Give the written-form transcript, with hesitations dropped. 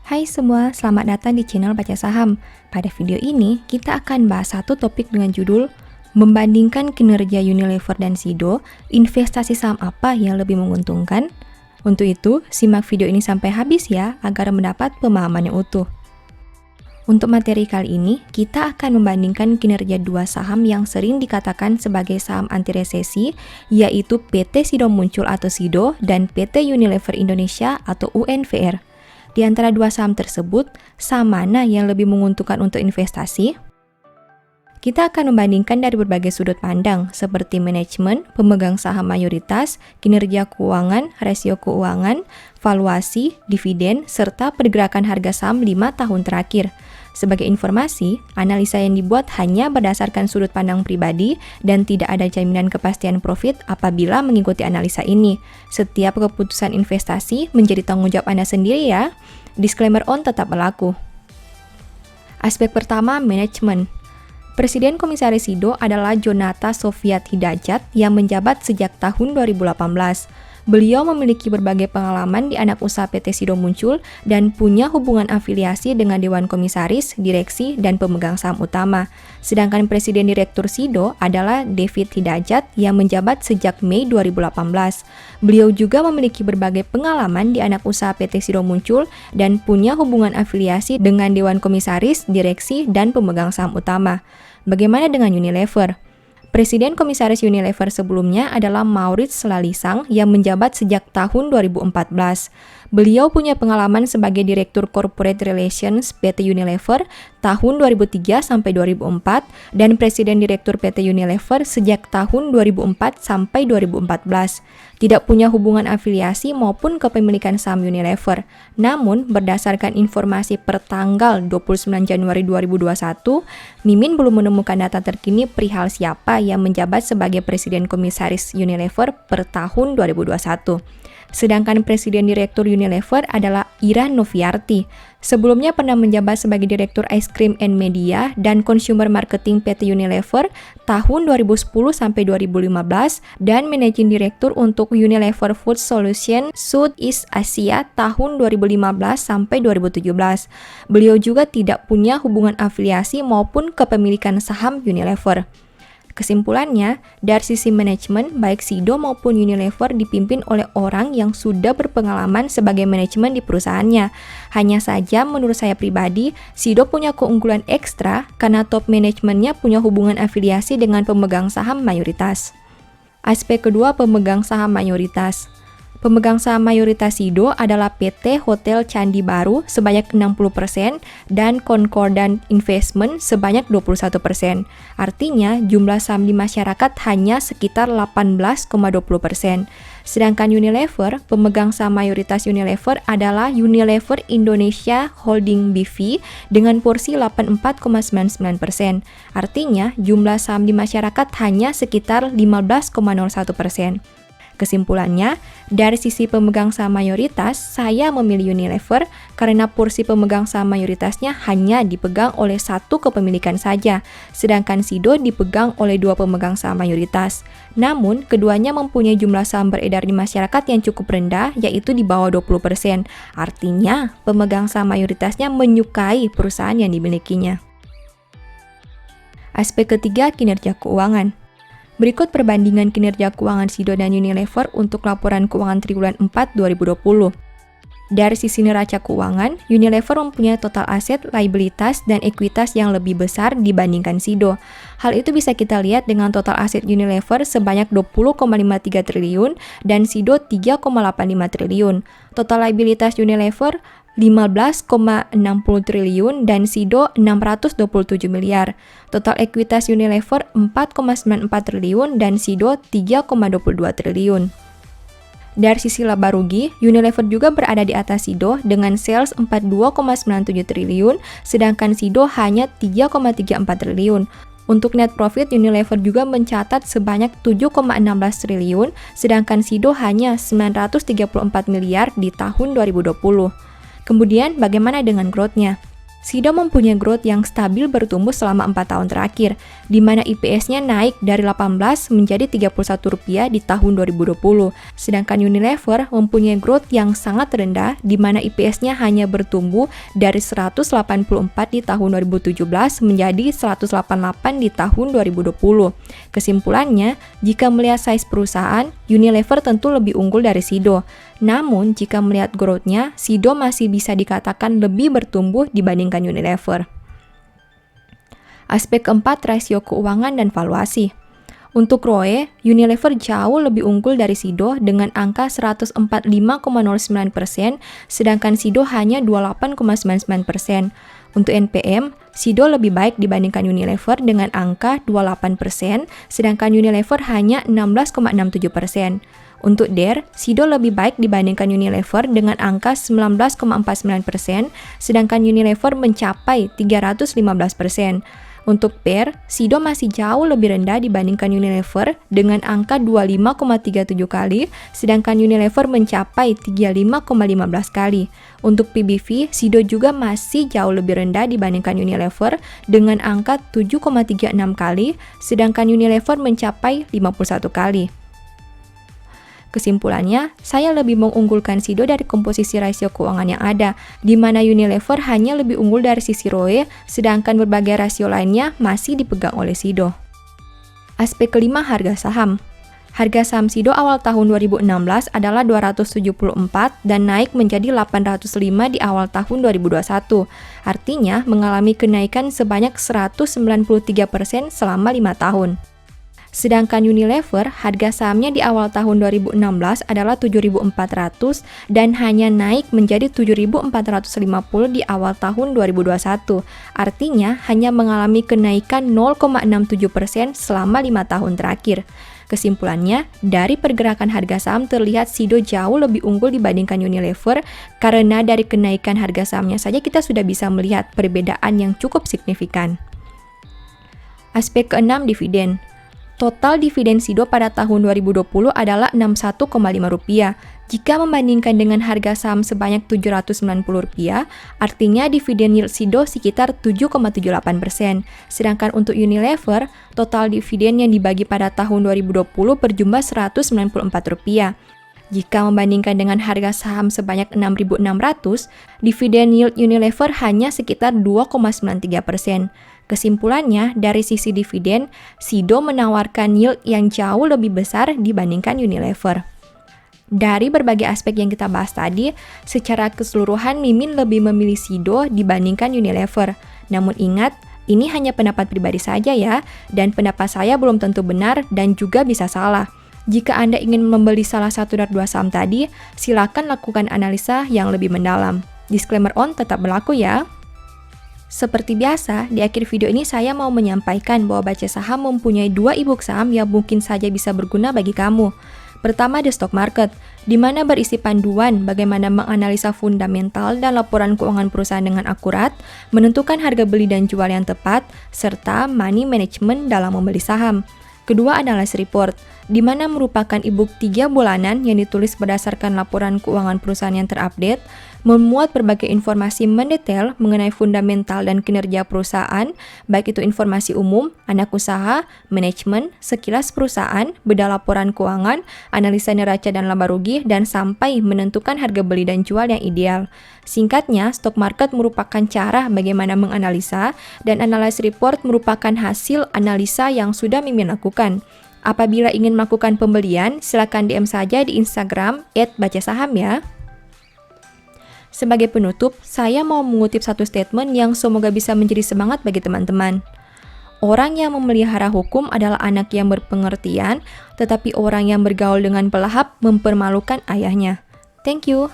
Hai semua, selamat datang di channel Baca Saham. Pada video ini, kita akan bahas satu topik dengan judul Membandingkan kinerja Unilever dan Sido, investasi saham apa yang lebih menguntungkan? Untuk itu, simak video ini sampai habis ya, agar mendapat pemahaman yang utuh. Untuk materi kali ini, kita akan membandingkan kinerja dua saham yang sering dikatakan sebagai saham anti resesi, yaitu PT Sido Muncul atau Sido dan PT Unilever Indonesia atau UNVR. Di antara dua saham tersebut, saham mana yang lebih menguntungkan untuk investasi? Kita akan membandingkan dari berbagai sudut pandang, seperti manajemen, pemegang saham mayoritas, kinerja keuangan, rasio keuangan, valuasi, dividen, serta pergerakan harga saham 5 tahun terakhir. Sebagai informasi, analisa yang dibuat hanya berdasarkan sudut pandang pribadi dan tidak ada jaminan kepastian profit apabila mengikuti analisa ini. Setiap keputusan investasi menjadi tanggung jawab Anda sendiri ya. Disclaimer on tetap berlaku. Aspek pertama, manajemen. Presiden Komisaris Sido adalah Jonata Sofiat Hidayat yang menjabat sejak tahun 2018. Beliau memiliki berbagai pengalaman di anak usaha PT Sido Muncul dan punya hubungan afiliasi dengan Dewan Komisaris, Direksi, dan pemegang saham utama. Sedangkan Presiden Direktur Sido adalah David Hidayat yang menjabat sejak Mei 2018. Beliau juga memiliki berbagai pengalaman di anak usaha PT Sido Muncul dan punya hubungan afiliasi dengan Dewan Komisaris, Direksi, dan pemegang saham utama. Bagaimana dengan Unilever? Presiden Komisaris Unilever sebelumnya adalah Maurits Lalisang yang menjabat sejak tahun 2014. Beliau punya pengalaman sebagai Direktur Corporate Relations PT Unilever tahun 2003 sampai 2004 dan Presiden Direktur PT Unilever sejak tahun 2004 sampai 2014. Tidak punya hubungan afiliasi maupun kepemilikan saham Unilever. Namun, berdasarkan informasi per tanggal 29 Januari 2021, Mimin belum menemukan data terkini perihal siapa yang menjabat sebagai Presiden Komisaris Unilever per tahun 2021. Sedangkan Presiden Direktur Unilever adalah Ira Noviarti. Sebelumnya pernah menjabat sebagai Direktur Ice Cream and Media dan Consumer Marketing PT Unilever tahun 2010 sampai 2015 dan Managing Direktur untuk Unilever Food Solution Southeast Asia tahun 2015 sampai 2017. Beliau juga tidak punya hubungan afiliasi maupun kepemilikan saham Unilever. Kesimpulannya, dari sisi manajemen, baik Sido maupun Unilever dipimpin oleh orang yang sudah berpengalaman sebagai manajemen di perusahaannya. Hanya saja menurut saya pribadi, Sido punya keunggulan ekstra karena top manajemennya punya hubungan afiliasi dengan pemegang saham mayoritas. Aspek kedua, pemegang saham mayoritas. Pemegang saham mayoritas Sido adalah PT Hotel Candi Baru sebanyak 60% dan Concordant Investment sebanyak 21%. Artinya, jumlah saham di masyarakat hanya sekitar 18,20%. Sedangkan Unilever, pemegang saham mayoritas Unilever adalah Unilever Indonesia Holding BV dengan porsi 84,99%. Artinya, jumlah saham di masyarakat hanya sekitar 15,01%. Kesimpulannya, dari sisi pemegang saham mayoritas, saya memilih Unilever karena porsi pemegang saham mayoritasnya hanya dipegang oleh satu kepemilikan saja, sedangkan Sido dipegang oleh dua pemegang saham mayoritas. Namun, keduanya mempunyai jumlah saham beredar di masyarakat yang cukup rendah, yaitu di bawah 20%. Artinya, pemegang saham mayoritasnya menyukai perusahaan yang dimilikinya. Aspek ketiga, kinerja keuangan. Berikut perbandingan kinerja keuangan Sido dan Unilever untuk laporan keuangan triwulan 4 2020. Dari sisi neraca keuangan, Unilever mempunyai total aset, liabilitas, dan ekuitas yang lebih besar dibandingkan Sido. Hal itu bisa kita lihat dengan total aset Unilever sebanyak 20,53 triliun dan Sido 3,85 triliun. Total liabilitas Unilever 15,60 triliun dan Sido 627 miliar. Total ekuitas Unilever 4,94 triliun dan Sido 3,22 triliun. Dari sisi laba rugi, Unilever juga berada di atas Sido dengan sales 42,97 triliun, sedangkan Sido hanya 3,34 triliun. Untuk net profit, Unilever juga mencatat sebanyak 7,16 triliun, sedangkan Sido hanya 934 miliar di tahun 2020. Kemudian, bagaimana dengan growth-nya? SIDO mempunyai growth yang stabil bertumbuh selama 4 tahun terakhir, di mana IPS-nya naik dari 18 menjadi Rp31 di tahun 2020. Sedangkan Unilever mempunyai growth yang sangat rendah, di mana IPS-nya hanya bertumbuh dari 184 di tahun 2017 menjadi 188 di tahun 2020. Kesimpulannya, jika melihat size perusahaan, Unilever tentu lebih unggul dari SIDO. Namun, jika melihat growth-nya, SIDO masih bisa dikatakan lebih bertumbuh dibandingkan Unilever. Aspek keempat, rasio keuangan dan valuasi. Untuk ROE, Unilever jauh lebih unggul dari SIDO dengan angka 145,09%, sedangkan SIDO hanya 28,99%. Untuk NPM, SIDO lebih baik dibandingkan Unilever dengan angka 28%, sedangkan Unilever hanya 16,67%. Untuk DER, SIDO lebih baik dibandingkan Unilever dengan angka 19,49%, sedangkan Unilever mencapai 315%. Untuk PER, SIDO masih jauh lebih rendah dibandingkan Unilever dengan angka 25,37 kali, sedangkan Unilever mencapai 35,15 kali. Untuk PBV, SIDO juga masih jauh lebih rendah dibandingkan Unilever dengan angka 7,36 kali, sedangkan Unilever mencapai 51 kali. Kesimpulannya, saya lebih mengunggulkan SIDO dari komposisi rasio keuangan yang ada, di mana Unilever hanya lebih unggul dari sisi ROE, sedangkan berbagai rasio lainnya masih dipegang oleh SIDO. Aspek kelima, harga saham. Harga saham SIDO awal tahun 2016 adalah 274 dan naik menjadi 805 di awal tahun 2021. Artinya, mengalami kenaikan sebanyak 193% selama 5 tahun. Sedangkan Unilever, harga sahamnya di awal tahun 2016 adalah 7.400 dan hanya naik menjadi 7.450 di awal tahun 2021. Artinya, hanya mengalami kenaikan 0,67% selama 5 tahun terakhir. Kesimpulannya, dari pergerakan harga saham terlihat SIDO jauh lebih unggul dibandingkan Unilever karena dari kenaikan harga sahamnya saja kita sudah bisa melihat perbedaan yang cukup signifikan. Aspek keenam, dividen. Total dividen SIDO pada tahun 2020 adalah Rp61,5. Jika membandingkan dengan harga saham sebanyak Rp790, artinya dividen yield SIDO sekitar 7,78%. Sedangkan untuk Unilever, total dividen yang dibagi pada tahun 2020 berjumlah Rp194. Jika membandingkan dengan harga saham sebanyak Rp6.600, dividen yield Unilever hanya sekitar 2,93%. Kesimpulannya, dari sisi dividen, SIDO menawarkan yield yang jauh lebih besar dibandingkan Unilever. Dari berbagai aspek yang kita bahas tadi, secara keseluruhan Mimin lebih memilih SIDO dibandingkan Unilever. Namun ingat, ini hanya pendapat pribadi saja ya, dan pendapat saya belum tentu benar dan juga bisa salah. Jika Anda ingin membeli salah satu dari dua saham tadi, silakan lakukan analisa yang lebih mendalam. Disclaimer on tetap berlaku ya. Seperti biasa, di akhir video ini saya mau menyampaikan bahwa Baca Saham mempunyai 2 e-book saham yang mungkin saja bisa berguna bagi kamu. Pertama, The Stock Market, di mana berisi panduan bagaimana menganalisa fundamental dan laporan keuangan perusahaan dengan akurat, menentukan harga beli dan jual yang tepat, serta money management dalam membeli saham. Kedua, Analysis Report, di mana merupakan e-book 3 bulanan yang ditulis berdasarkan laporan keuangan perusahaan yang terupdate, memuat berbagai informasi mendetail mengenai fundamental dan kinerja perusahaan, baik itu informasi umum, anak usaha, manajemen, sekilas perusahaan, beda laporan keuangan, analisa neraca dan laba rugi, dan sampai menentukan harga beli dan jual yang ideal. Singkatnya, stock market merupakan cara bagaimana menganalisa, dan analysis report merupakan hasil analisa yang sudah Mimin lakukan. Apabila ingin melakukan pembelian, silakan DM saja di Instagram @bacasaham ya. Sebagai penutup, saya mau mengutip satu statement yang semoga bisa menjadi semangat bagi teman-teman. Orang yang memelihara hukum adalah anak yang berpengertian, tetapi orang yang bergaul dengan pelahap mempermalukan ayahnya. Thank you.